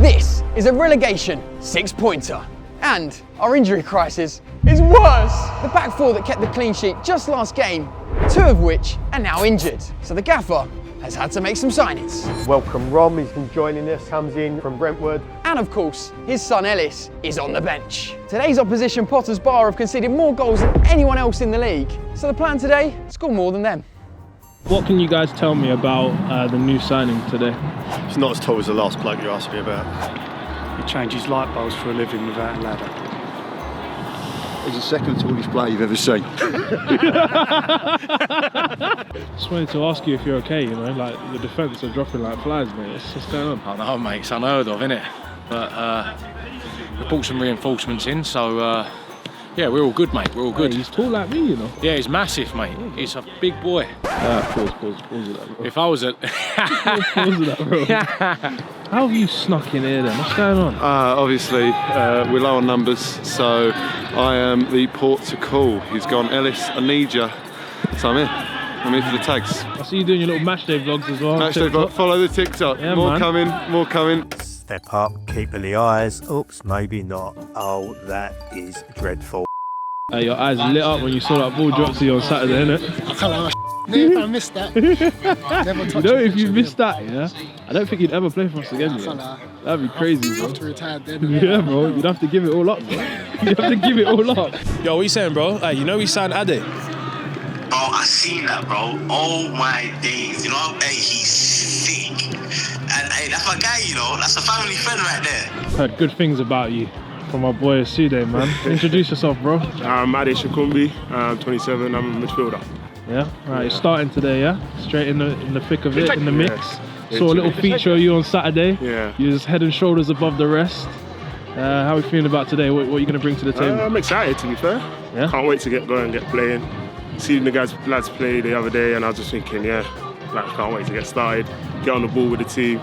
This is a relegation 6-pointer. And our injury crisis is worse. The back four that kept the clean sheet just last game, 2 of which are now injured. So the gaffer has had to make some signings. Welcome Rom, he's been joining us, comes in from Brentwood. And of course, his son Ellis is on the bench. Today's opposition, Potters Bar, have conceded more goals than anyone else in the league. So the plan today, score more than them. What can you guys tell me about the new signing today? It's not as tall as the last bloke you asked me about. He changes light bulbs for a living without a ladder. He's the second tallest player you've ever seen. Just wanted to ask you if you're okay, you know, like the defence are dropping like flies, mate. What's going on? I know, mate, it's unheard of, innit? But we brought some reinforcements in, so yeah, we're all good, mate, we're all good. Hey, he's tall like me, you know. Yeah, he's massive, mate. He's a big boy. Pause of that, bro. If I was a... Pause of that, bro. How have you snuck in here then? What's going on? Obviously, we're low on numbers, so I am the port to call. He's gone, Ellis, I need you. So I'm here. I'm here for the tags. I see you doing your little match day vlogs as well. Match day vlog, follow the TikTok. Yeah, more man. coming, more coming. Step up, keep the eyes. Oops, maybe not. Oh, that is dreadful. Your eyes lit up when you saw that ball drop to you on Saturday, innit? I can't lie, if I missed that. Never touch You know, a if you picture, missed that, yeah, I don't think you'd ever play for us again, I can't yeah. lie. That'd be crazy, bro. Have to retire then. Yeah, bro, you'd have to give it all up, bro. You'd have to give it all up. Yo, what you saying, bro? Hey, you know we signed Ade? Bro, I seen that, bro. Oh my days. You know, hey, he's sick. And hey, that's my guy, you know. That's a family friend right there. Heard good things about you from my boy Sude, man. Introduce yourself, bro. I'm Ade Shakumbi, I'm 27, I'm a midfielder. Yeah, right, you're starting today, yeah? Straight in the thick of it, in the mix. Yeah. Saw a little feature of you on Saturday. Yeah. You're just head and shoulders above the rest. How are you feeling about today? What are you going to bring to the table? I'm excited, to be fair. Yeah? Can't wait to get going and get playing. Seeing the lads play the other day, and I was just thinking, yeah, like, can't wait to get started, get on the ball with the team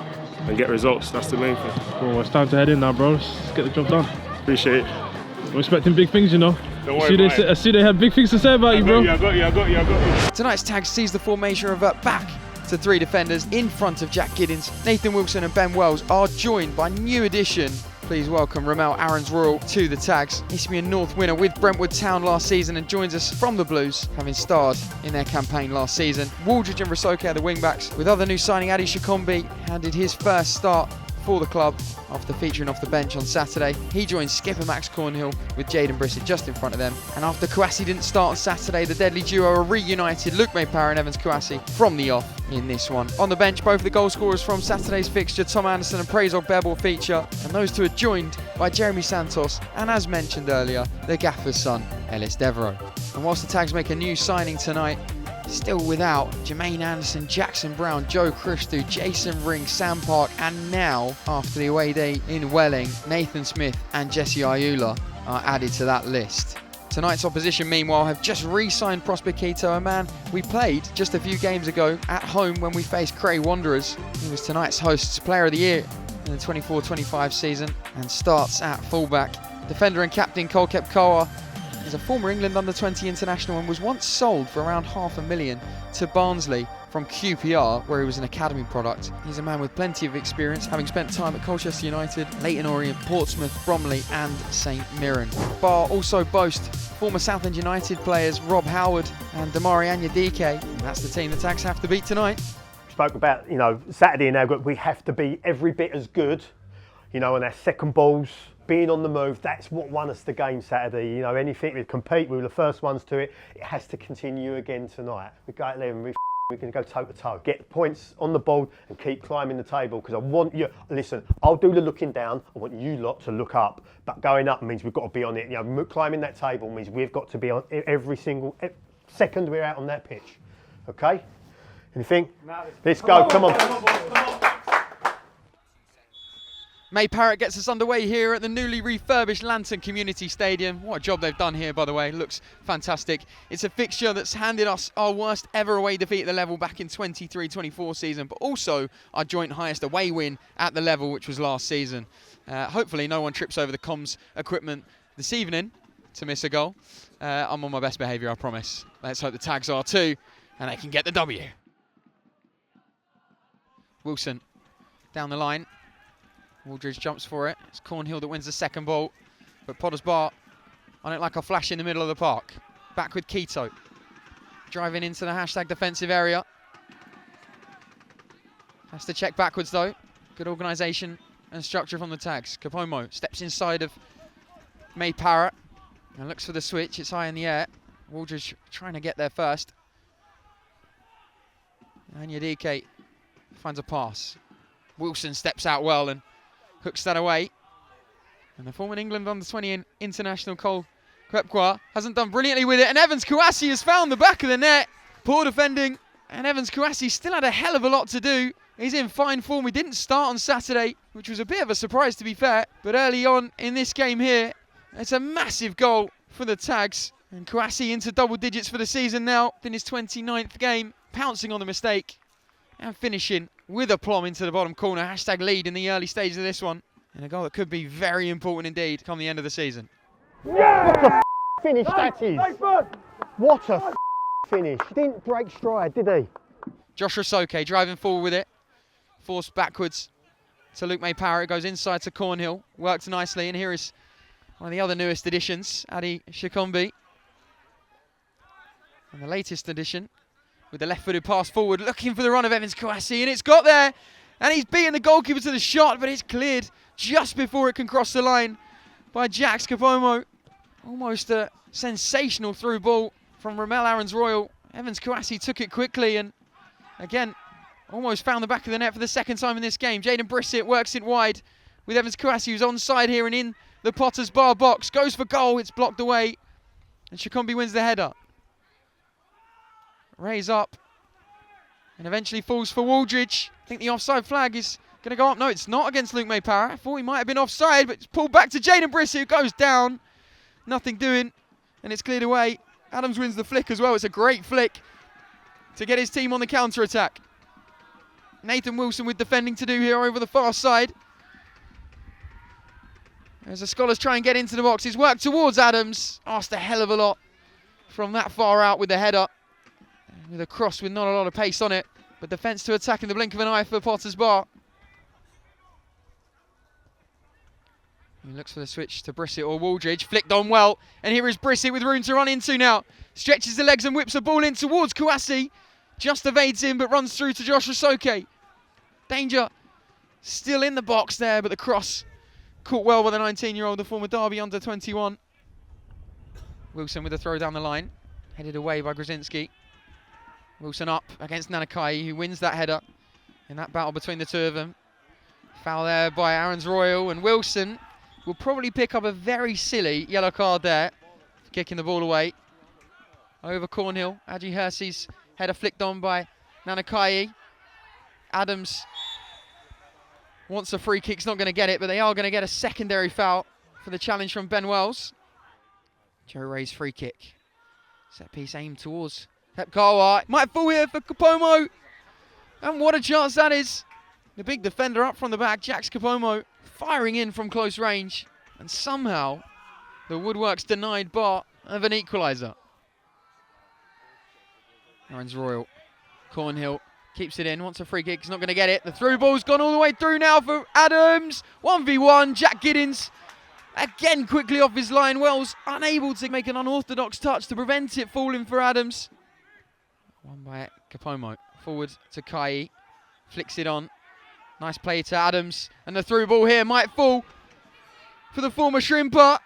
and get results. That's the main thing. Well, it's time to head in now, bro. Let's get the job done. Appreciate it. We're expecting big things, you know. Don't worry about it. I see they had big things to say about you, bro. I got you. Tonight's tag sees the formation revert back to 3 defenders in front of Jack Giddens. Nathan Wilson and Ben Wells are joined by new addition. Please welcome Ramel Aarons Royal to the tags. Isthmian North winner with Brentwood Town last season and joins us from the Blues, having starred in their campaign last season. Waldridge and Rasoke are the wing-backs, with other new signing Adi Shakombi handed his first start for the club after featuring off the bench on Saturday. He joins skipper Max Cornhill with Jaden Brissett just in front of them. And after Kouassi didn't start on Saturday, the deadly duo are reunited. Luke Maypower and Evans Kouassi from the off in this one. On the bench, both the goal scorers from Saturday's fixture, Tom Anderson and Prezog Bebel, feature, and those two are joined by Jeremy Santos and, as mentioned earlier, the gaffer's son, Ellis Devereaux. And whilst the tags make a new signing tonight, still without Jermaine Anderson, Jackson Brown, Joe Christou, Jason Ring, Sam Park, and now, after the away day in Welling, Nathan Smith and Jesse Ayula are added to that list. Tonight's opposition, meanwhile, have just re-signed Prosper Keto, a man we played just a few games ago at home when we faced Cray Wanderers. He was tonight's host's Player of the Year in the 24-25 season and starts at fullback. Defender and captain Kolkep Kawa is a former England under-20 international and was once sold for around $500,000 to Barnsley from QPR, where he was an academy product. He's a man with plenty of experience, having spent time at Colchester United, Leyton Orient, Portsmouth, Bromley and St Mirren. Bar also boast former Southend United players Rob Howard and Damari Anyadike, and that's the team the tags have to beat tonight. Spoke about, you know, Saturday now, we have to be every bit as good, you know, on our second balls, being on the move. That's what won us the game Saturday. You know, anything we compete, we were the first ones to it. It has to continue again tonight. We go out there and we're going to go toe to toe, get points on the board and keep climbing the table, because I want you, listen, I'll do the looking down, I want you lot to look up, but going up means we've got to be on it. You know, climbing that table means we've got to be on every single second we're out on that pitch. Okay? Anything? Let's go, come on. May Parrott gets us underway here at the newly refurbished Lantern Community Stadium. What a job they've done here, by the way. Looks fantastic. It's a fixture that's handed us our worst ever away defeat at the level back in 23-24 season, but also our joint highest away win at the level, which was last season. Hopefully no one trips over the comms equipment this evening to miss a goal. I'm on my best behaviour, I promise. Let's hope the tags are too, and they can get the W. Wilson down the line. Waldridge jumps for it. It's Cornhill that wins the second ball. But Potter's Bar on it like a flash in the middle of the park. Back with Quito. Driving into the hashtag defensive area. Has to check backwards though. Good organisation and structure from the tags. Kapomo steps inside of May Parrott and looks for the switch. It's high in the air. Waldridge trying to get there first. And Yadike finds a pass. Wilson steps out well and hooks that away. And the former England under-20 international Cole Kwepkwa hasn't done brilliantly with it. And Evans Kouassi has found the back of the net. Poor defending. And Evans Kouassi still had a hell of a lot to do. He's in fine form. He didn't start on Saturday, which was a bit of a surprise to be fair. But early on in this game here, it's a massive goal for the Tags. And Kouassi into double digits for the season now in his 29th game. Pouncing on the mistake and finishing with aplomb into the bottom corner. Hashtag lead in the early stages of this one. And a goal that could be very important indeed come the end of the season. Yeah! What the finish that is! What a finish. Didn't break stride, did he? Joshua Soke driving forward with it. Forced backwards to Luke May Parrott. Goes inside to Cornhill. Worked nicely. And here is one of the other newest additions, Adi Shikombi. And the latest addition with the left-footed pass forward, looking for the run of Evans Kouassi, and it's got there. And he's beaten the goalkeeper to the shot, but it's cleared just before it can cross the line by Jax Kapomo. Almost a sensational through ball from Ramel Aarons Royal. Evans Kouassi took it quickly and again almost found the back of the net for the second time in this game. Jaden Brissett works it wide with Evans Kouassi, who's onside here and in the Potter's Bar box. Goes for goal, it's blocked away, and Shikombi wins the header. Raise up and eventually falls for Waldridge. I think the offside flag is going to go up. No, it's not against Luke May Parrott. I thought he might have been offside, but it's pulled back to Jaden Brissett, who goes down. Nothing doing, and it's cleared away. Adams wins the flick as well. It's a great flick to get his team on the counter-attack. Nathan Wilson with defending to do here over the far side. As the Scholars try and get into the box, he's worked towards Adams. Asked a hell of a lot from that far out with the header. With a cross with not a lot of pace on it. But defence to attack in the blink of an eye for Potter's Bar. He looks for the switch to Brissett or Waldridge. Flicked on well. And here is Brissett with room to run into now. Stretches the legs and whips a ball in towards Kouassi. Just evades him but runs through to Joshua Soke. Danger still in the box there, but the cross caught well by the 19-year-old, the former Derby under-21. Wilson with a throw down the line. Headed away by Grzinski. Wilson up against Nanakai, who wins that header in that battle between the two of them. Foul there by Aarons Royal, and Wilson will probably pick up a very silly yellow card there, kicking the ball away. Over Cornhill, Adji Hersey's header flicked on by Nanakai. Adams wants a free kick, he's not going to get it, but they are going to get a secondary foul for the challenge from Ben Wells. Joe Ray's free kick. Set piece aimed towards Hepkawa. Might fall here for Kapomo. And what a chance that is. The big defender up from the back, Jax Kapomo, firing in from close range. And somehow the woodwork's denied Bar of an equaliser. Aarons Royal. Cornhill keeps it in, wants a free kick, he's not going to get it. The through ball's gone all the way through now for Adams. 1v1, Jack Giddens. Again quickly off his line. Wells unable to make an unorthodox touch to prevent it falling for Adams. One by Kapomo. Forward to Kai. Flicks it on. Nice play to Adams. And the through ball here might fall for the former Shrimper,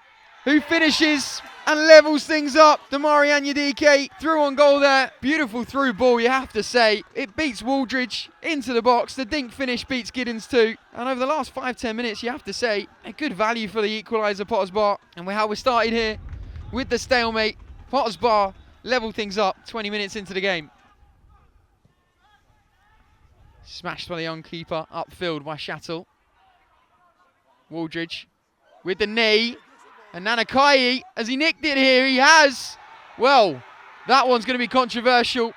who finishes and levels things up. Damari Anyadike through on goal there. Beautiful through ball, you have to say. It beats Waldridge into the box. The dink finish beats Giddens too. And over the last 5-10 minutes, you have to say, a good value for the equaliser, Potter's Bar. And how we started here with the stalemate. Potter's Bar level things up 20 minutes into the game. Smashed by the young keeper, upfield by Shattle. Waldridge with the knee. And Nanakai, has he nicked it here? He has. Well, that one's going to be controversial.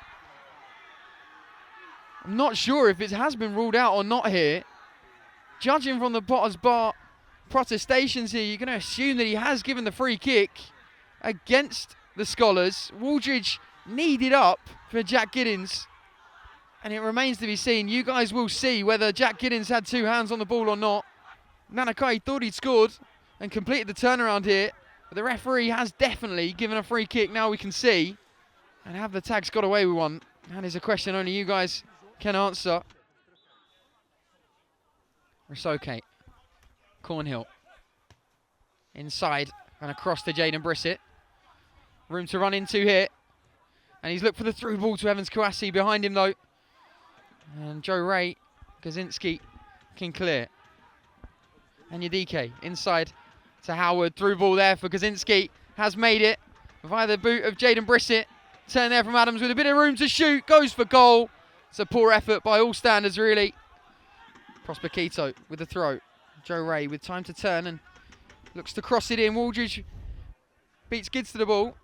I'm not sure if it has been ruled out or not here. Judging from the Potter's Bar protestations here, you're going to assume that he has given the free kick against the Scholars. Waldridge kneed up for Jack Giddens. And it remains to be seen. You guys will see whether Jack Giddens had two hands on the ball or not. Nanakai thought he'd scored and completed the turnaround here, but the referee has definitely given a free kick, now we can see. And have the tags got away with one? That is a question only you guys can answer. Risoke, Cornhill, inside and across to Jaden Brissett. Room to run into here. And he's looked for the through ball to Evans Kouassi, behind him though. And Joe Ray, Kaczynski can clear. And Yadike inside to Howard, through ball there for Kaczynski, has made it via the boot of Jaden Brissett. Turn there from Adams with a bit of room to shoot, goes for goal. It's a poor effort by all standards really. Prosper Quito with the throw. Joe Ray with time to turn and looks to cross it in. Waldridge beats Gids to the ball.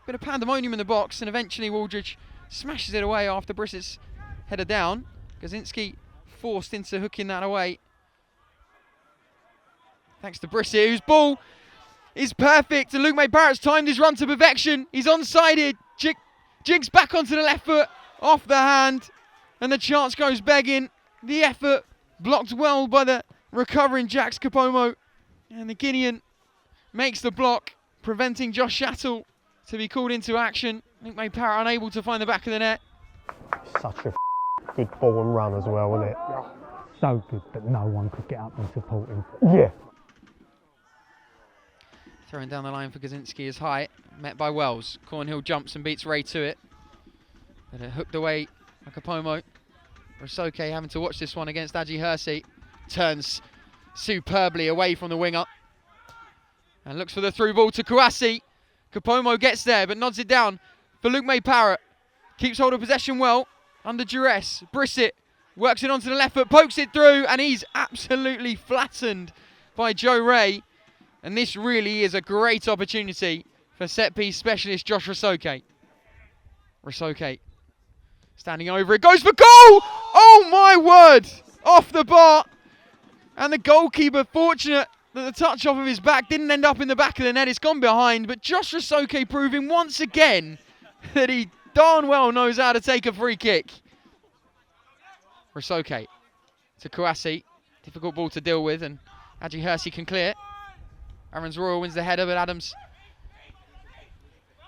Bit of pandemonium in the box, and eventually Waldridge smashes it away after Brissett's header down. Kaczynski forced into hooking that away. Thanks to Brissett, whose ball is perfect. And Luke May Barrett's timed his run to perfection. He's onside here. Jigs back onto the left foot, off the hand. And the chance goes begging. The effort blocked well by the recovering Jax Kapomo. And the Guinean makes the block, preventing Josh Shattle to be called into action. Luke May Barrett unable to find the back of the net. Such a good ball and run as well, wasn't it? So good that no one could get up and support him. Yeah. Throwing down the line for Kaczynski is high, met by Wells. Cornhill jumps and beats Ray to it. But it hooked away by Kapomo. Risoke having to watch this one against Aji Hersey. Turns superbly away from the winger. And looks for the through ball to Kouassi. Kapomo gets there but nods it down for Luke May Parrott. Keeps hold of possession well, under duress. Brissett works it onto the left foot, pokes it through, and he's absolutely flattened by Joe Ray. And this really is a great opportunity for set-piece specialist Josh Risoke. Risoke standing over it, goes for goal! Oh my word! Off the bar. And the goalkeeper, fortunate that the touch off of his back didn't end up in the back of the net. It's gone behind, but Josh Risoke proving once again that he darn well knows how to take a free kick. Risoke to Kouassi. Difficult ball to deal with, and Aji Hersey can clear. Aaron's Royal wins the header, but Adams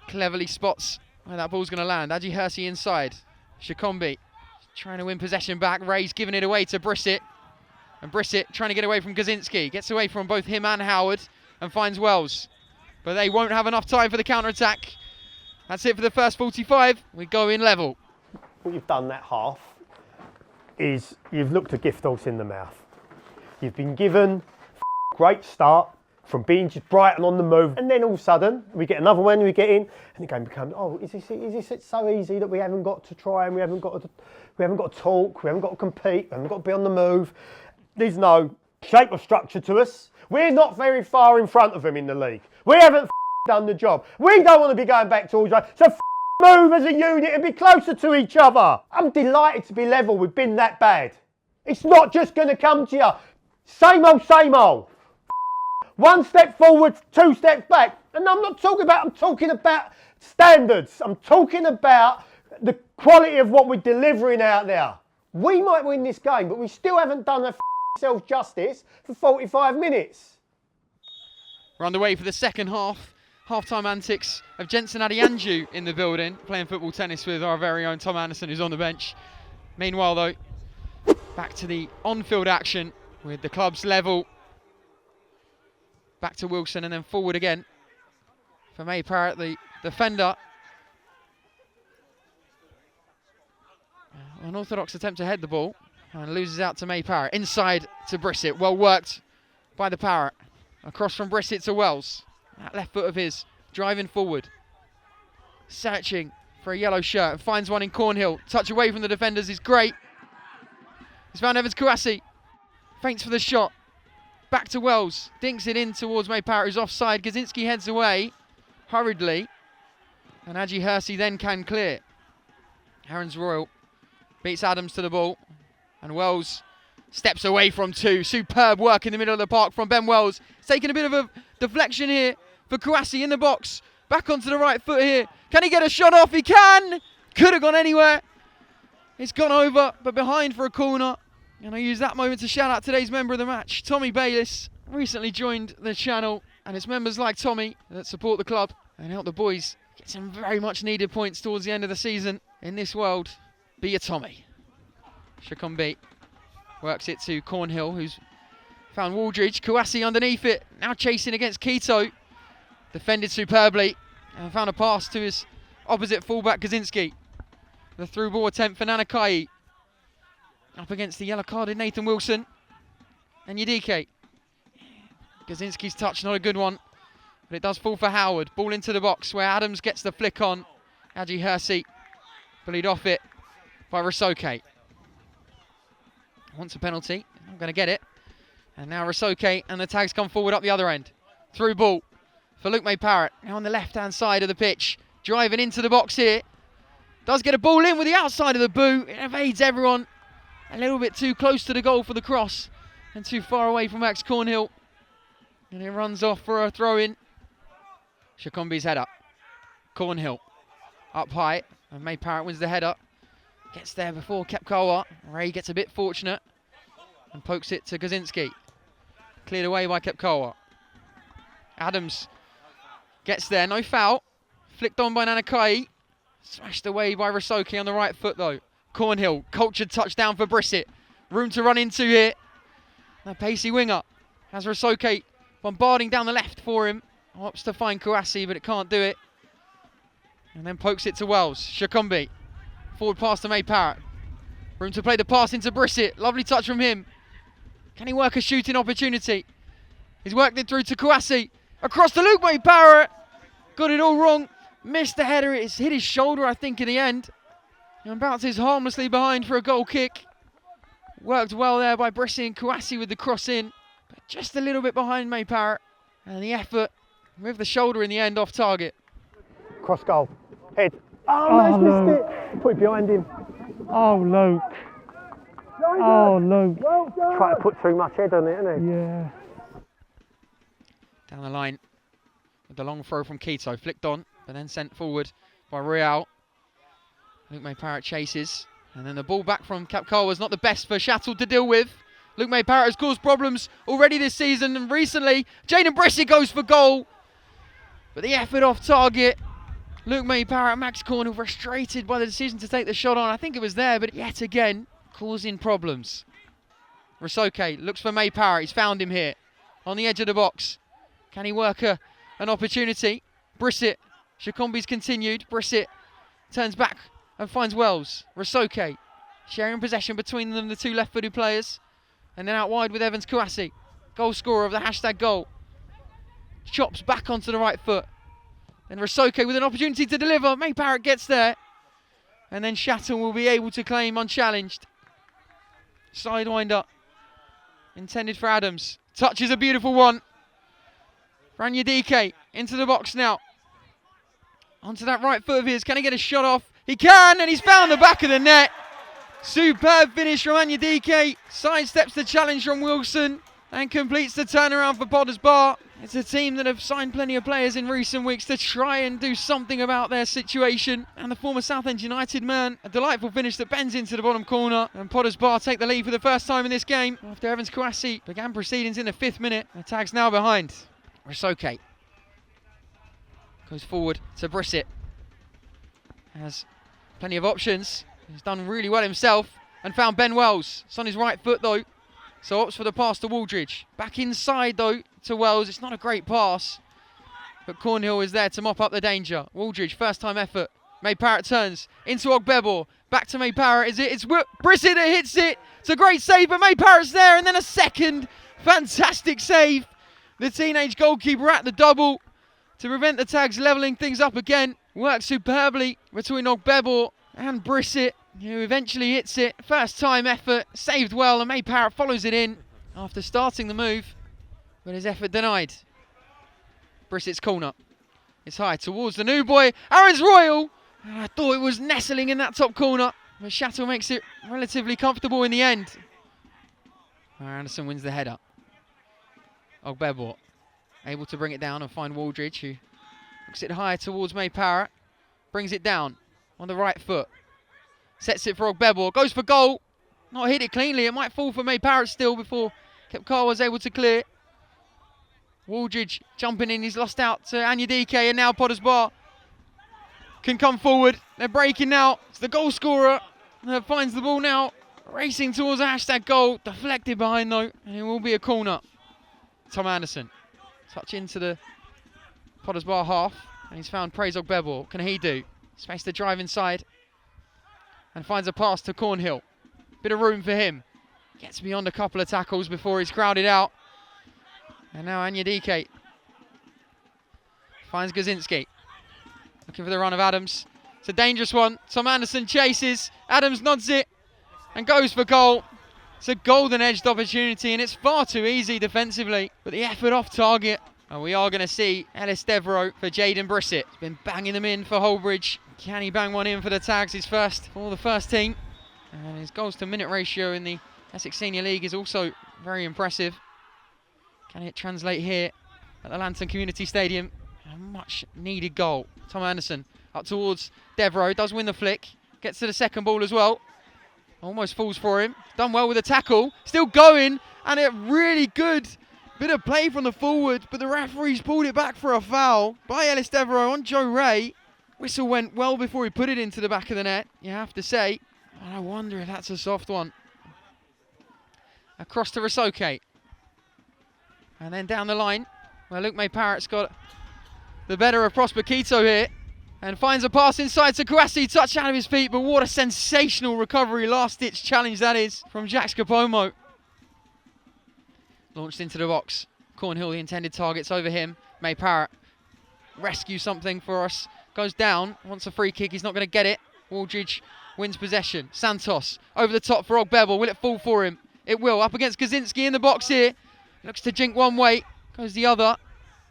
cleverly spots where that ball's going to land. Aji Hersey inside. Shikombi trying to win possession back. Ray's giving it away to Brissett. And Brissett trying to get away from Kaczynski. Gets away from both him and Howard and finds Wells. But they won't have enough time for the counter-attack. That's it for the first 45. We go in level. What you've done that half is you've looked a gift horse in the mouth. You've been given a great start from being just bright and on the move, and then all of a sudden we get another one, we get in, and the game becomes, oh, is this so easy that we haven't got to try and we haven't got to talk, we haven't got to compete, we haven't got to be on the move. There's no shape or structure to us. We're not very far in front of them in the league. We haven't done the job. We don't want to be going back towards us, so move as a unit and be closer to each other. I'm delighted to be level. We've been that bad. It's not just going to come to you. Same old, same old. One step forward, two steps back. And I'm talking about standards. I'm talking about the quality of what we're delivering out there. We might win this game, but we still haven't done ourselves justice for 45 minutes. We're underway for the second half. Half-time antics of Jensen Adianju in the building, playing football tennis with our very own Tom Anderson, who's on the bench. Meanwhile, though, back to the on-field action with the club's level. Back to Wilson and then forward again for May Parrott, the defender. An orthodox attempt to head the ball and loses out to May Parrott. Inside to Brissett, well worked by the Parrott. Across from Brissett to Wells. That left foot of his driving forward. Searching for a yellow shirt and finds one in Cornhill. Touch away from the defenders is great. He's found Evans Kouassi. Feints for the shot. Back to Wells. Dinks it in towards May Parrott, who's offside. Kaczynski heads away hurriedly. And Aji Hersey then can clear. Aaron's Royal beats Adams to the ball. And Wells steps away from two. Superb work in the middle of the park from Ben Wells. He's taking a bit of a deflection here for Kouassi in the box. Back onto the right foot here. Can he get a shot off? He can! Could have gone anywhere. It's gone over, but behind for a corner. And I use that moment to shout out today's member of the match, Tommy Bayliss. Recently joined the channel, and it's members like Tommy that support the club and help the boys get some very much needed points towards the end of the season in this world. Be a Tommy. Shakombi works it to Cornhill, who's found Waldridge. Kouassi underneath it, now chasing against Quito. Defended superbly and found a pass to his opposite fullback Kaczynski. The through ball attempt for Nanakai. Up against the yellow carded Nathan Wilson. And Yadike. Kaczynski's touch, not a good one. But it does fall for Howard. Ball into the box where Adams gets the flick on. Haji Hersey bullied off it by Rasoke. Wants a penalty. Not going to get it. And now Rasoke and the tags come forward up the other end. Through ball for Luke May Parrott. Now on the left-hand side of the pitch. Driving into the box here. Does get a ball in with the outside of the boot. It evades everyone. A little bit too close to the goal for the cross. And too far away from Max Cornhill. And it runs off for a throw-in. Shakombi's head up. Cornhill up high. And May Parrott wins the header. Gets there before Kepkawa. Ray gets a bit fortunate. And pokes it to Kaczynski. Cleared away by Kepkawa. Adams gets there, no foul. Flicked on by Nanakai. Smashed away by Rasoke on the right foot though. Cornhill, cultured touchdown for Brissett. Room to run into here. A pacey winger has Rasoke bombarding down the left for him. Opts to find Kouassi, but it can't do it. And then pokes it to Wells. Shakombi. Forward pass to May Parrott. Room to play the pass into Brissett. Lovely touch from him. Can he work a shooting opportunity? He's worked it through to Kouassi. Across to Luke May Parrott. Got it all wrong. Missed the header. It's hit his shoulder, I think, in the end. And bounces harmlessly behind for a goal kick. Worked well there by Brissett and Kouassi with the cross in. But just a little bit behind May Parrott. And the effort with the shoulder in the end off target. Cross goal. Head. Oh, missed it. Put it behind him. Oh, Luke. Oh, Luke. Try to put too much head on it, isn't he? Yeah. Down the line with the long throw from Quito. Flicked on, but then sent forward by Real. Luke May Parrott chases. And then the ball back from Kepkawa was not the best for Shattle to deal with. Luke May Parrott has caused problems already this season and recently. Jaden Brissett goes for goal. But the effort off target. Luke May Parrott, Max Cornhill frustrated by the decision to take the shot on. I think it was there, but yet again, causing problems. Rasoke looks for May Parrott. He's found him here on the edge of the box. Can he work an opportunity? Brissett. Shakombi's continued. Brissett turns back and finds Wells. Rasoke sharing possession between them, the two left-footed players. And then out wide with Evans Kouassi. Goal scorer of the hashtag goal. Chops back onto the right foot. Then Rasoke with an opportunity to deliver. May Parrott gets there. And then Shattle will be able to claim unchallenged. Sidewinder intended for Adams. Touch is a beautiful one. Ranyadike into the box now. Onto that right foot of his. Can he get a shot off? He can, and he's found the back of the net. Superb finish from Anyadike. Sidesteps the challenge from Wilson and completes the turnaround for Potters Bar. It's a team that have signed plenty of players in recent weeks to try and do something about their situation. And the former Southend United man, a delightful finish that bends into the bottom corner. And Potters Bar take the lead for the first time in this game after Evans Kouassi began proceedings in the 5th minute. The tag's now behind. Rasoke goes forward to Brissett. Has plenty of options. He's done really well himself and found Ben Wells. It's on his right foot though. So opts for the pass to Waldridge. Back inside though to Wells. It's not a great pass. But Cornhill is there to mop up the danger. Waldridge, first time effort. May Parrott turns into Ogbebo. Back to May Parrott. It's Brissett that hits it. It's a great save, but May Parrott's there. And then a second fantastic save. The teenage goalkeeper at the double to prevent the tags levelling things up again. Worked superbly between Ogbebo and Brissett, who eventually hits it. First time effort, saved well, and May Parrott follows it in after starting the move, but his effort denied. Brissett's corner. It's high towards the new boy, Aaron's Royal. I thought it was nestling in that top corner, but Shattle makes it relatively comfortable in the end. Anderson wins the header. Ogbebo able to bring it down and find Waldridge, who looks it high towards May Parrott. Brings it down on the right foot. Sets it for Ogbebo. Goes for goal. not hit it cleanly. It might fall for May Parrott still before Kepkawa was able to clear. Waldridge jumping in, he's lost out to Anyadike, and now Potters Bar can come forward. They're breaking now. It's the goal scorer that finds the ball now, racing towards a hashtag goal. Deflected behind though, and it will be a corner. Tom Anderson, touch into the Potters Bar half, and he's found Prezog Bebel. What can he do? Space to drive inside, and finds a pass to Cornhill. Bit of room for him. Gets beyond a couple of tackles before he's crowded out. And now Anyadike finds Gazinski. Looking for the run of Adams. It's a dangerous one. Tom Anderson chases. Adams nods it and goes for goal. It's a golden-edged opportunity, and it's far too easy defensively. But the effort off target. And we are going to see Ellis Devereaux for Jaden Brissett. He's been banging them in for Holbridge. Can he bang one in for the Tags? His first for the first team. And his goals to minute ratio in the Essex Senior League is also very impressive. Can it translate here at the Lantern Community Stadium? A much needed goal. Tom Anderson up towards Devereaux, does win the flick. Gets to the second ball as well. Almost falls for him. Done well with the tackle. Still going, and a really good bit of play from the forward, but the referee's pulled it back for a foul by Ellis Devereaux on Joe Ray. Whistle went well before he put it into the back of the net, you have to say. And I wonder if that's a soft one. Across to Rasoke. And then down the line, where Luke May Parrott's got the better of Prosper Quito here. And finds a pass inside to Kouassi, touch out of his feet, but what a sensational recovery, last-ditch challenge that is from Jack Scapomo. Launched into the box. Cornhill, the intended target's over him. May Parrott rescue something for us. Goes down, wants a free kick, he's not going to get it. Waldridge wins possession. Santos over the top for Ogbebel. Will it fall for him? It will. Up against Kaczynski in the box here. Looks to jink one way, goes the other.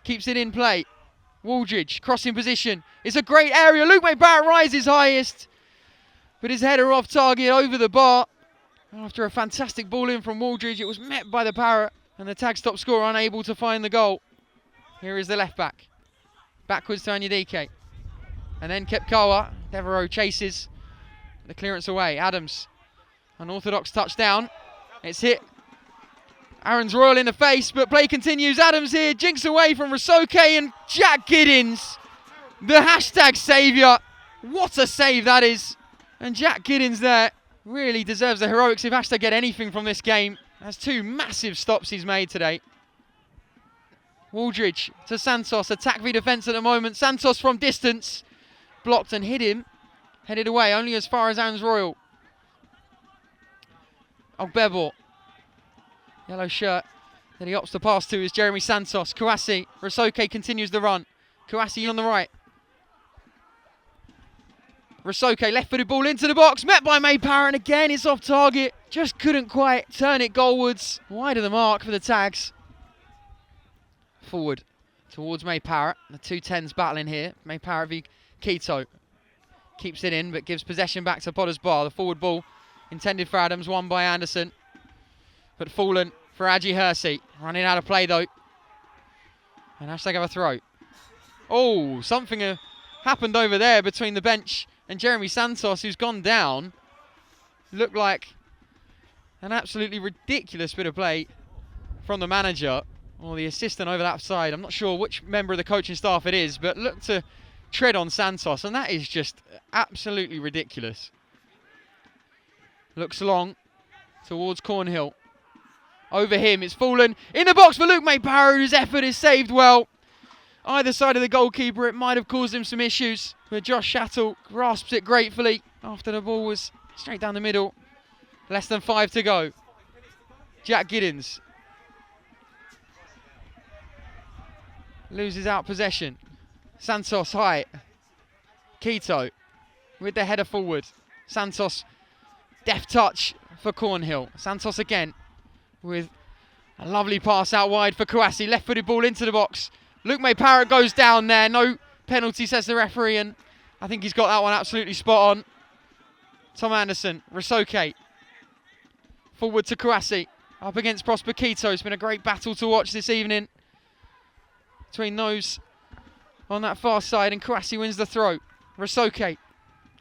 Keeps it in play. Waldridge, crossing position. It's a great area. Luke May Parrott rises highest, but his header off target over the bar. After a fantastic ball in from Waldridge, it was met by the Parrott, and the Tag top scorer unable to find the goal. Here is the left back. Backwards to Anyadike. And then Kepkawa. Devereaux chases the clearance away. Adams, unorthodox touchdown. It's hit Aaron's Royal in the face, but play continues. Adams here, jinks away from Rasoke, and Jack Giddins, the hashtag saviour. What a save that is. And Jack Giddins there really deserves the heroics if hashtag get anything from this game. That's two massive stops he's made today. Waldridge to Santos, attack v defence at the moment. Santos from distance, blocked and hit him. Headed away only as far as Aaron's Royal. Ogbebel. Yellow shirt that he opts to pass to is Jeremy Santos. Kouassi. Rasoke continues the run. Kouassi on the right. Rasoke, left-footed ball into the box. Met by May Parrott, and again it's off target. Just couldn't quite turn it goalwards. Wide of the mark for the Tags. Forward towards May Parrott. The two tens battling here. May Parrott v Quito. Keeps it in, but gives possession back to Potters Bar. The forward ball intended for Adams, won by Anderson. But fallen for Adji Hersey. Running out of play though. And hashtag have a throw. Oh, something happened over there between the bench and Jeremy Santos, who's gone down. Looked like an absolutely ridiculous bit of play from the manager or the assistant over that side. I'm not sure which member of the coaching staff it is, but looked to tread on Santos, and that is just absolutely ridiculous. Looks long towards Cornhill. Over him, it's fallen in the box for Luke May Parrott, whose effort is saved well. Either side of the goalkeeper, it might have caused him some issues, but Josh Shattle grasps it gratefully after the ball was straight down the middle. Less than 5 to go. Jack Giddins loses out possession. Santos high. Quito with the header forward. Santos, deft touch for Cornhill. Santos again with a lovely pass out wide for Kouassi. Left-footed ball into the box. Luke May Parrott goes down there. No penalty, says the referee, and I think he's got that one absolutely spot on. Tom Anderson, Rasoke. Forward to Kouassi. Up against Prosper Quito. It's been a great battle to watch this evening between those on that far side, and Kouassi wins the throw. Rasoke.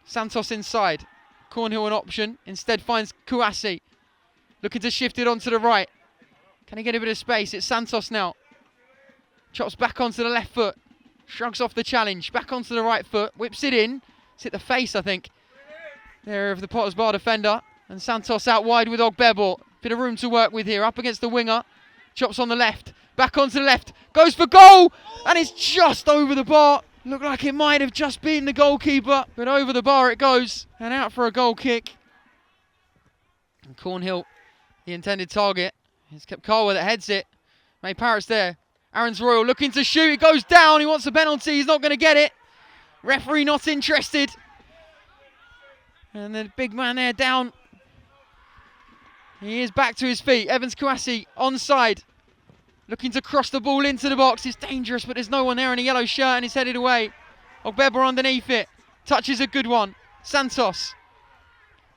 Santos inside. Cornhill an option. Instead finds Kouassi. Looking to shift it onto the right. Can he get a bit of space? It's Santos now. Chops back onto the left foot. Shrugs off the challenge. Back onto the right foot. Whips it in. It's hit the face, I think. There of the Potters Bar defender. And Santos out wide with Ogbebo. Bit of room to work with here. Up against the winger. Chops on the left. Back onto the left. Goes for goal. And it's just over the bar. Looked like it might have just beaten the goalkeeper. But over the bar it goes. And out for a goal kick. And Cornhill, the intended target. It's kept Carver that heads it. May Parrott's there. Aaron's Royal looking to shoot. It goes down. He wants a penalty. He's not going to get it. Referee not interested. And the big man there down. He is back to his feet. Evans Kouassi onside. Looking to cross the ball into the box. It's dangerous, but there's no one there in a yellow shirt and he's headed away. Ogbebo underneath it. Touches a good one. Santos.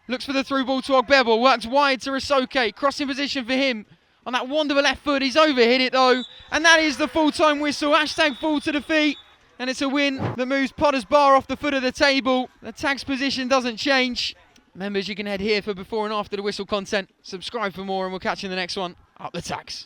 Looks for the through ball to Ogbebo. Works wide to Risoke. Crossing position for him. On that wonderful left foot. He's overhit it though. And that is the full-time whistle. Hashtag fall to defeat. And it's a win that moves Potters Bar off the foot of the table. The tag's position doesn't change. Members, you can head here for before and after the whistle content. Subscribe for more and we'll catch you in the next one. Up the tags.